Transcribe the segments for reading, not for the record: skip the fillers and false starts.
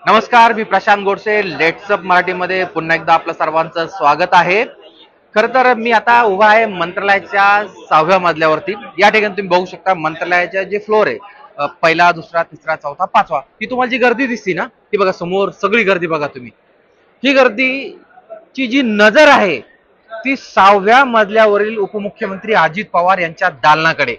नमस्कार, मी प्रशांत गोडसे. लेट्सअप मराठीमध्ये पुन्हा एकदा आपलं सर्वांचं स्वागत आहे. खरं तर मी आता उभा आहे मंत्रालयाच्या 6व्या मजल्यावरती. या ठिकाणी तुम्ही बघू शकता मंत्रालयाच्या जे फ्लोर आहे, पहिला, दुसरा, तिसरा, चौथा, पाचवा, ही तुम्हाला जी गर्दी दिसती ना, ती बघा समोर सगळी गर्दी बघा तुम्ही. ही गर्दीची जी नजर आहे ती 6व्या मजल्यावरील उपमुख्यमंत्री अजित पवार यांच्या दालनाकडे,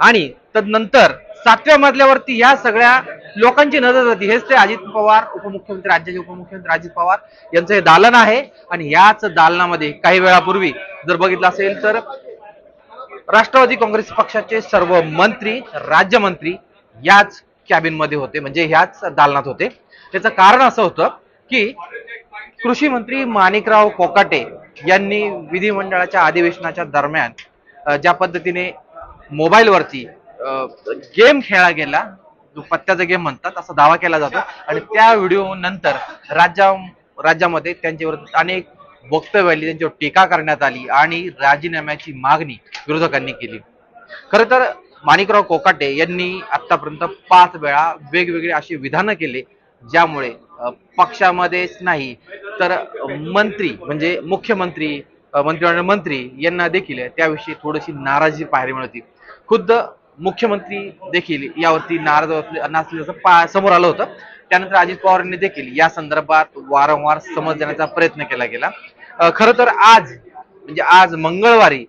आणि तदनंतर 7व्या मजल्यावरती या सगळ्या लोकांची नजर होती. हेच ते अजित पवार उपमुख्यमंत्री, राज्याचे उपमुख्यमंत्री अजित पवार यांचं हे दालन आहे. आणि याच दालनामध्ये काही वेळापूर्वी जर बघितलं असेल तर राष्ट्रवादी काँग्रेस पक्षाचे सर्व मंत्री, राज्यमंत्री याच कॅबिन मध्ये होते, म्हणजे ह्याच दालनात होते. त्याचं कारण असं होतं की कृषी मंत्री माणिकराव कोकाटे यांनी विधिमंडळाच्या अधिवेशनाच्या दरम्यान ज्या पद्धतीने मोबाईलवरती गेम खेळला गेला, जो पत्त्याचा गेम म्हणतात असा दावा केला जातो, आणि त्या व्हिडिओ नंतर राज्यामध्ये त्यांच्यावर अनेक वक्तव्य आली, त्यांच्यावर टीका करण्यात आली आणि राजीनाम्याची मागणी विरोधकांनी केली. खरं तर माणिकराव कोकाटे यांनी आतापर्यंत 5 वेळा वेगवेगळे अशी विधानं केले, ज्यामुळे पक्षामध्येच नाही तर मंत्री म्हणजे मुख्यमंत्री, मंत्रिमंडळ मंत्री यांना देखील त्याविषयी थोडीशी नाराजी पाहायला मिळते. खुद्द मुख्यमंत्री देखील यावरती नाराज नसल्याचं समोर आलं होतं. त्यानंतर अजित पवार यांनी देखील या संदर्भात वारंवार समज देण्याचा प्रयत्न केला गेला. खरं तर आज मंगळवारी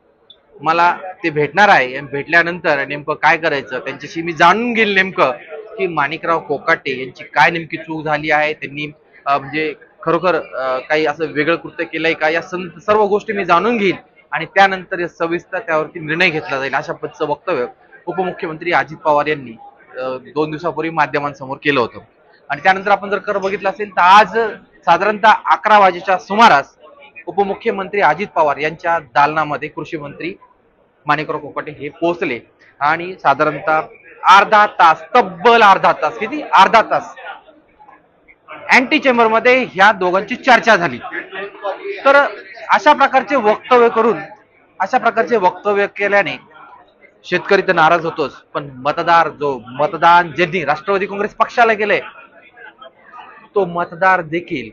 मला ते भेटणार आहे, आणि भेटल्यानंतर नेमकं काय करायचं त्यांच्याशी मी जाणून घेईल, नेमकं की माणिकराव कोकाटे यांची काय नेमकी चूक झाली आहे, त्यांनी म्हणजे खरोखर काही असं वेगळं कृत्य केलंय का, या सर्व गोष्टी मी जाणून घेईल आणि त्यानंतर सविस्तर त्यावरती निर्णय घेतला जाईल, अशा पद्धतीचं वक्तव्य उपमुख्यमंत्री अजित पवार यांनी 2 दिवसापूर्वी माध्यमांसमोर केलं होतं. आणि त्यानंतर आपण जर बघितलं असेल तर आज साधारणतः 11 वाजेच्या सुमारास उपमुख्यमंत्री अजित पवार यांच्या दालनामध्ये कृषी मंत्री माणिकराव कोकाटे हे पोहोचले, आणि साधारणतः तब्बल अर्धा तास अँटी चेंबर मध्ये ह्या दोघांची चर्चा झाली. तर अशा प्रकारचे वक्तव्य केल्याने शेतकरी तर नाराज होतोच, पण मतदान ज्यांनी राष्ट्रवादी काँग्रेस पक्षाला केलंय तो मतदार देखील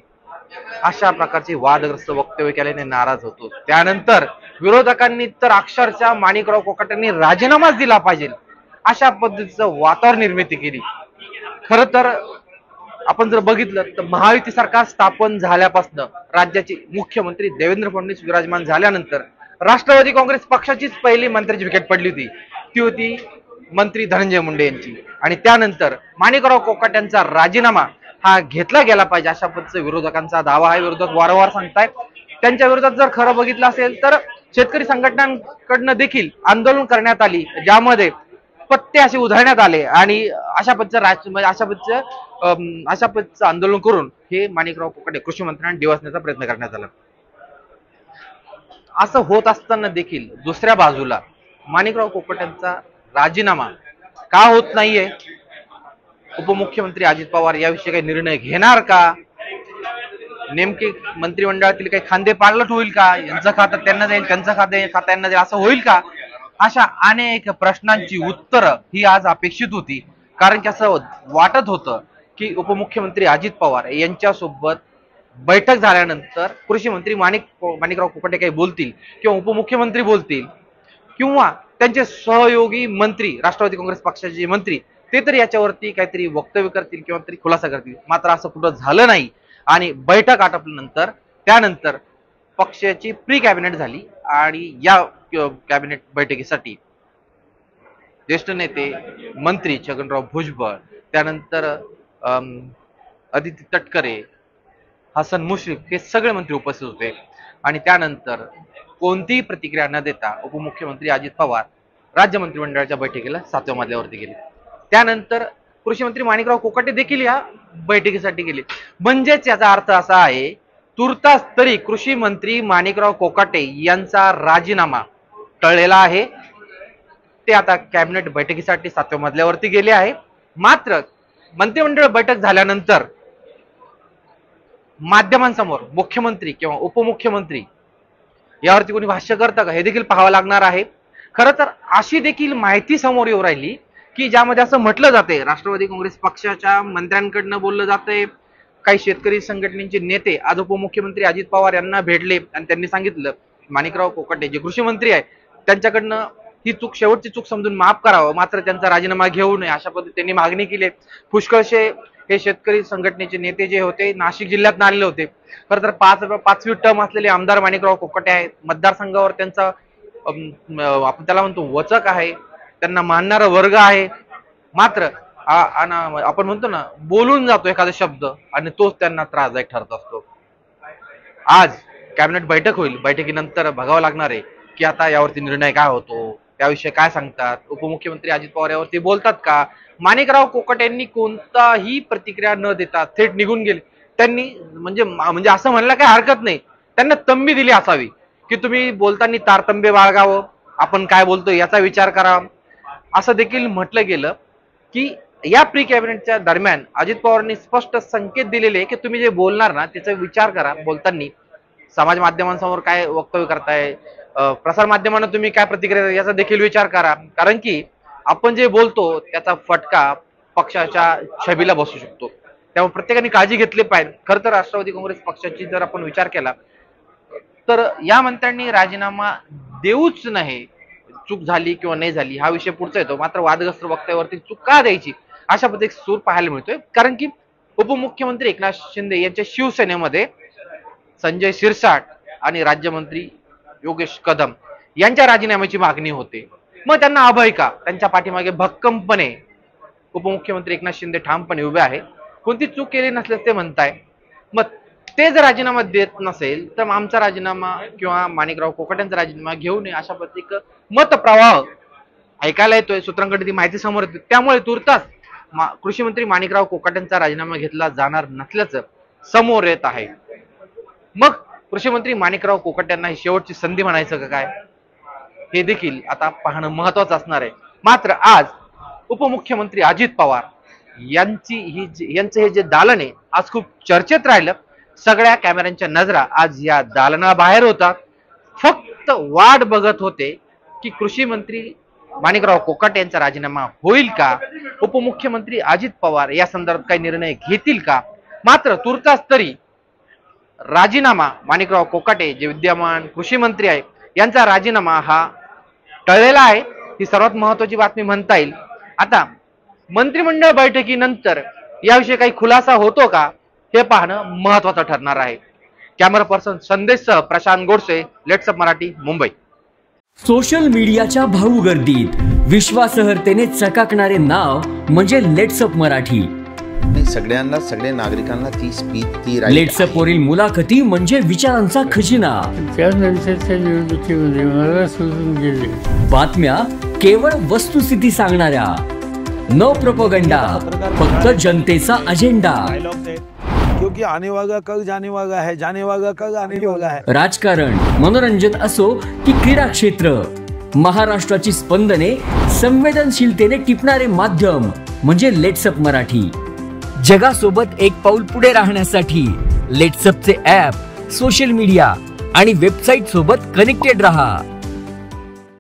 अशा प्रकारचे वादग्रस्त वक्तव्य केल्याने नाराज होतो. त्यानंतर विरोधकांनी तर अक्षरशः माणिकराव कोकाटेंनी राजीनामाच दिला पाहिजे अशा पद्धतीचं वातावरण निर्मिती केली. खरं तर आपण जर बघितलं तर महायुती सरकार स्थापन झाल्यापासून राज्याचे मुख्यमंत्री देवेंद्र फडणवीस विराजमान झाल्यानंतर राष्ट्रवादी काँग्रेस पक्षाचीच पहिली मंत्र्याची विकेट पडली होती, ती होती मंत्री धनंजय मुंडे यांची. आणि त्यानंतर माणिकराव कोकाट्यांचा राजीनामा हा घेतला गेला पाहिजे अशा पद्धतीचा विरोधकांचा दावा आहे. विरोधक वारंवार सांगतायत. त्यांच्या विरोधात जर खरं बघितलं असेल तर शेतकरी संघटनांकडनं देखील आंदोलन करण्यात आली, ज्यामध्ये पत्ते असे उधळण्यात आले, आणि अशा पद्धतीचं आंदोलन करून हे माणिकराव कोकाटे कृषी मंत्र्यांना डिवचण्याचा प्रयत्न करण्यात आला. असं होत असताना देखील दुसऱ्या बाजूला माणिकराव कोकाटेंचा राजीनामा का होत नाहीये, उपमुख्यमंत्री अजित पवार याविषयी काही निर्णय घेणार का, नेमके मंत्रिमंडळातील काही खांदे पालट होईल का, यांचं खातं त्यांना जाईल, त्यांचं खाता यांना जाईल, असं होईल का, अशा अनेक प्रश्नांची उत्तरं ही आज अपेक्षित होती. कारण की असं वाटत होतं की उपमुख्यमंत्री अजित पवार यांच्यासोबत बैठक झाल्यानंतर कृषी मंत्री माणिकराव कोकाटे काही बोलतील, किंवा उपमुख्यमंत्री बोलतील, किंवा त्यांचे सहयोगी मंत्री राष्ट्रवादी काँग्रेस पक्षाचे मंत्री ते तर याच्यावरती काहीतरी वक्तव्य करतील किंवा तरी खुलासा करतील. मात्र असं कुठं झालं नाही, आणि बैठक आटपल्यानंतर त्यानंतर पक्षाची प्री कॅबिनेट झाली, आणि या कॅबिनेट बैठकीसाठी ज्येष्ठ नेते मंत्री छगनराव भुजबळ, त्यानंतर अदिती तटकरे, हसन मुश्रीफ हे सगळे मंत्री उपस्थित होते. आणि त्यानंतर कोणतीही प्रतिक्रिया न देता उपमुख्यमंत्री अजित पवार राज्य मंत्रिमंडळाच्या बैठकीला 7व्या मजल्यावरती गेले. त्यानंतर कृषी मंत्री माणिकराव कोकाटे देखील या बैठकीसाठी गेले. म्हणजेच याचा अर्थ असा आहे, तुर्तास तरी कृषी मंत्री माणिकराव कोकाटे यांचा राजीनामा टळलेला आहे. ते आता कॅबिनेट बैठकीसाठी 7व्या मजल्यावरती गेले आहे. मात्र मंत्रिमंडळ बैठक झाल्यानंतर माध्यमांसमोर मुख्यमंत्री किंवा उपमुख्यमंत्री यावरती कोणी भाष्य करतं का, हे देखील पाहावं लागणार आहे. खरं तर अशी देखील माहिती समोर येऊ राहिली की ज्यामध्ये असं म्हटलं जाते, राष्ट्रवादी काँग्रेस पक्षाच्या मंत्र्यांकडनं बोललं जाते, काही शेतकरी संघटनेचे नेते आज उपमुख्यमंत्री अजित पवार यांना भेटले आणि त्यांनी सांगितलं माणिकराव कोकाटे जे कृषी मंत्री आहे त्यांच्याकडनं ही शेवटची चूक समजून माफ करावं, मात्र त्यांचा राजीनामा घेऊ नये अशा पद्धतीने त्यांनी मागणी केली. पुष्कळशे हे शेतकरी संघटनेचे नेते जे होते नाशिक जिल्ह्यात आलेले होते. खरं तर पाचवी टर्म असलेले आमदार माणिकराव कोकाटे आहेत. मतदारसंघावर त्यांचा आपण त्याला म्हणतो वचक आहे, त्यांना मानणारा वर्ग आहे. मात्र आपण म्हणतो ना बोलून जातो एखादा शब्द आणि तोच त्यांना त्रासदायक ठरत असतो. आज कॅबिनेट बैठक होईल, बैठकीनंतर बघावं लागणार आहे की आता यावरती निर्णय काय होतो, त्याविषयी काय सांगतात. उपमुख्यमंत्री अजित पवार यावरती बोलतात का? माणिकराव कोकाटे यांनी कोणताही प्रतिक्रिया न देता थेट निघून गेले. त्यांनी म्हणजे असं म्हणलं काय हरकत नाही, त्यांना तंबी दिली असावी की तुम्ही बोलताना तारतम्य बाळगावं, आपण काय बोलतो याचा विचार करा. असं देखील म्हटलं गेलं की या प्री कॅबिनेटच्या दरम्यान अजित पवारांनी स्पष्ट संकेत दिलेले की तुम्ही जे बोलणार ना त्याचा विचार करा. बोलताना समाज माध्यमांसमोर काय वक्तव्य करताय, प्रसार माध्यमांना तुम्ही काय प्रतिक्रिया याचा देखील विचार करा. कारण की आपण जे बोलतो त्याचा फटका पक्षाच्या छबीला बसू शकतो. त्यामुळे प्रत्येकाने काळजी घेतली पाहिजे. खरं तर राष्ट्रवादी काँग्रेस पक्षाची जर आपण विचार केला तर या मंत्र्यांनी राजीनामा देऊच नाही. चूक झाली किंवा नाही झाली हा विषय पुढचा येतो, मात्र वादग्रस्त वक्तव्यावरती चूक का द्यायची अशा पद्धतीने सूर पाहायला मिळतोय. कारण की उपमुख्यमंत्री एकनाथ शिंदे यांच्या शिवसेनेमध्ये संजय शिरसाट आणि राज्यमंत्री योगेश कदम यांच्या राजीनाम्याची मागणी होते. मग त्यांना अभय का? त्यांच्या पाठीमागे भक्कमपणे उपमुख्यमंत्री एकनाथ शिंदे ठामपणे उभे आहे. कोणती चूक केली नसल्यास ते म्हणताय. मग ते जर राजीनामा देत नसेल तर आमचा राजीनामा किंवा माणिकराव कोकाटेंचा राजीनामा घेऊ नये अशा पद्धतीचं मत प्रवाह ऐकायला येतोय. सूत्रांकडे ती माहिती समोर येते. त्यामुळे तुर्तास कृषी मंत्री माणिकराव कोकाटेंचा राजीनामा घेतला जाणार नसल्याचं समोर येत आहे. मग कृषी मंत्री माणिकराव कोकाटेंना ही शेवटची संधी म्हणायचं का काय हे देखील आता पाहणं महत्वाचं असणार आहे. मात्र आज उपमुख्यमंत्री अजित पवार यांचं हे जे दालन आहे आज खूप चर्चेत राहिलं. सगळ्या कॅमेऱ्यांच्या नजरा आज या दालनाबाहेर होतात. फक्त वाट बघत होते की कृषी मंत्री माणिकराव कोकाटे यांचा राजीनामा होईल का, उपमुख्यमंत्री अजित पवार या संदर्भात काही निर्णय घेतील का. मात्र तुर्तास तरी राजीनामा माणिकराव कोकाटे जे विद्यमान कृषी मंत्री आहे यांचा राजीनामा हा टळलेला आहे. ही सर्वात महत्वाची बातमी म्हणता येईल. आता मंत्रिमंडळ बैठकीनंतर याविषयी काही खुलासा होतो का हे पाहणं महत्वाचं ठरणार आहे. कॅमेरा पर्सन संदेशसह Prashant Godse, let's up Marathi, Mumbai. Social मीडियाच्या भाऊ गर्दीत विश्वासार्हतेने चकाकणारे नाव म्हणजे लेट्स अप मराठी. सगळ्यांना, सगळ्या नागरिकांना ती स्पीच ती लेट्स अप वरील मुलाखती म्हणजे विचारांचा खजिना. त्यानंतरच्या निवडणुकीमध्ये मला सोडून गेले. बातम्या केवळ वस्तुस्थिती सांगणाऱ्या, न प्रोपगंडा, फक्त जनतेचा अजेंडा. क्योंकि आने वाला कल जाने वाला है, जाने वाला कल आने वाला है. राजकारण, मनोरंजन असो की क्रीडा क्षेत्र, महाराष्ट्राची स्पंदने संवेदनशीलतेने टिपणारे माध्यम म्हणजे लेट्स अप मराठी. जगासोबत एक पाऊल पुढे राहण्यासाठी लेट्स अपचे ॲप, सोशल मीडिया आणि वेबसाईट सोबत कनेक्टेड रहा.